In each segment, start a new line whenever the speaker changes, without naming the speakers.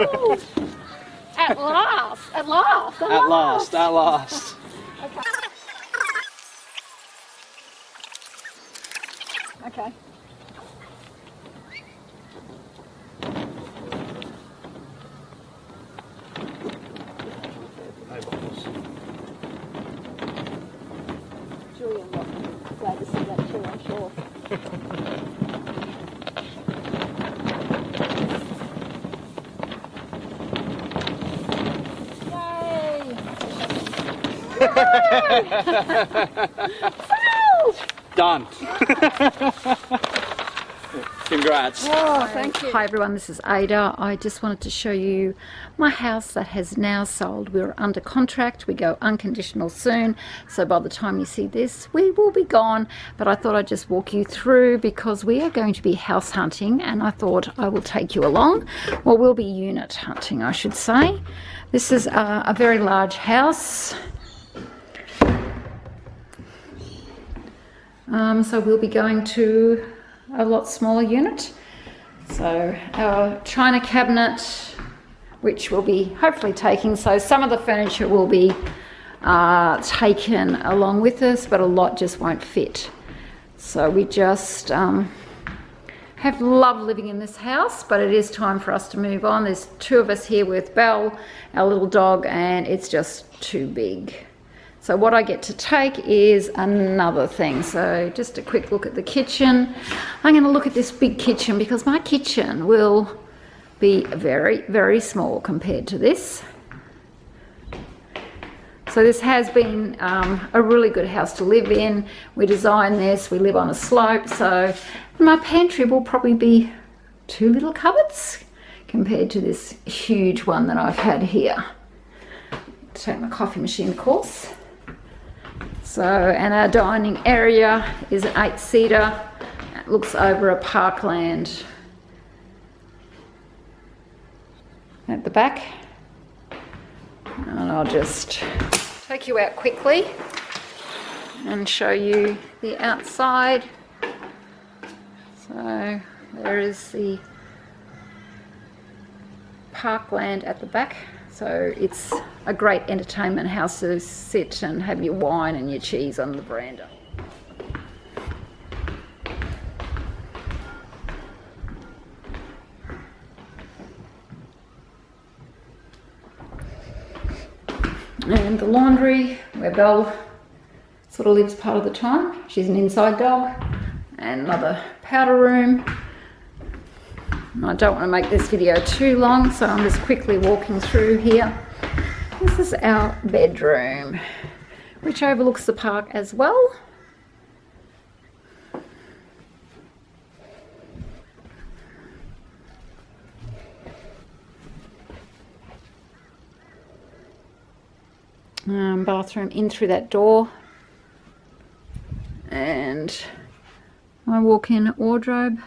At last, at last, at
At
last.
last, at last.
Okay. Julian will be glad to see that too, I'm sure.
Done. Congrats.
Oh, thank you.
Hi everyone, this is Ada. I just wanted to show you my house that has now sold. We're under contract. We go unconditional soon. So by the time you see this, we will be gone. But I thought I'd just walk you through because we are going to be house hunting and I thought I will take you along. Well, we'll be unit hunting, I should say. This is a very large house. So we'll be going to a lot smaller unit. So our china cabinet, which we'll be hopefully taking, so some of the furniture will be taken along with us, but a lot just won't fit. So we just have loved living in this house, but it is time for us to move on. There's two of us here with Belle, our little dog, and it's just too big. So what I get to take is another thing. So just a quick look at the kitchen. I'm going to look at this big kitchen because my kitchen will be very, very small compared to this. So this has been a really good house to live in. We designed this, we live on a slope, so my pantry will probably be 2 little cupboards compared to this huge one that I've had here. Take my coffee machine, of course. So, and our dining area is an 8-seater. It looks over a parkland at the back. And I'll just take you out quickly and show you the outside. So there is the parkland at the back. So it's a great entertainment house to sit and have your wine and your cheese on the veranda. And the laundry, where Belle sort of lives part of the time. She's an inside dog. And another powder room. I don't want to make this video too long, so I'm just quickly walking through here. This is our bedroom, which overlooks the park as well. Bathroom in through that door. And my walk-in wardrobe,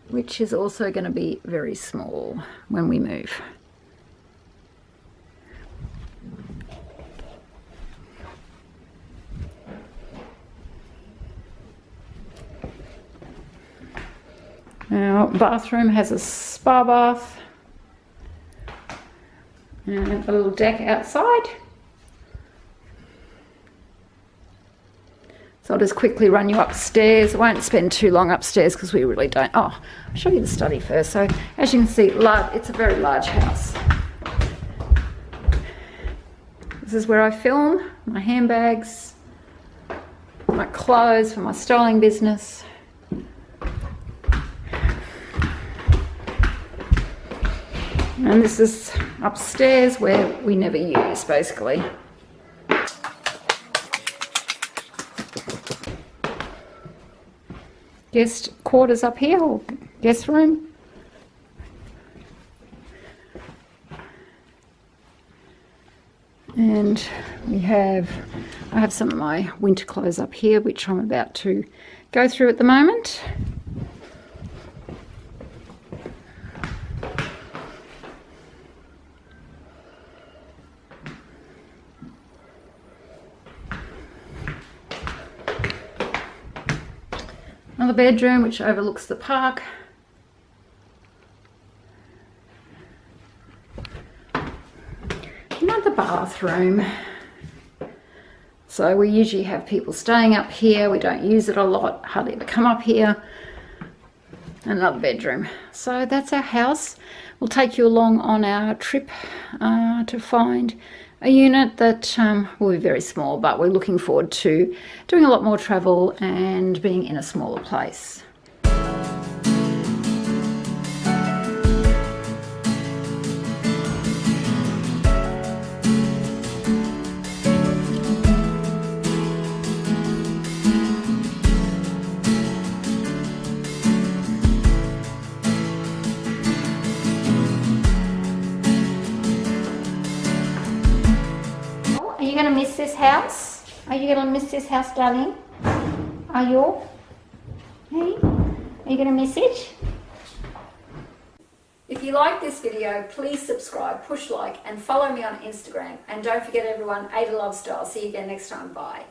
which is also going to be very small when we move. Our bathroom has a spa bath and a little deck outside. So I'll just quickly run you upstairs. I won't spend too long upstairs because we really don't. Oh, I'll show you the study first. So as you can see, it's a very large house. This is where I film my handbags, my clothes for my styling business. And this is upstairs where we never use, basically. Guest quarters up here, or guest room. And I have some of my winter clothes up here, which I'm about to go through at the moment. Another bedroom which overlooks the park. bathroom. So we usually have people staying up here. We don't use it a lot, hardly ever come up here. Another bedroom. So that's our house. We'll take you along on our trip to find a unit that will be very small, but we're looking forward to doing a lot more travel and being in a smaller place. Are you going to miss this house? Are you going to miss this house, darling? Are you? Hey? Are you going to miss it? If you like this video, please subscribe, push like, and follow me on Instagram. And don't forget everyone, Ada Love Style. See you again next time. Bye.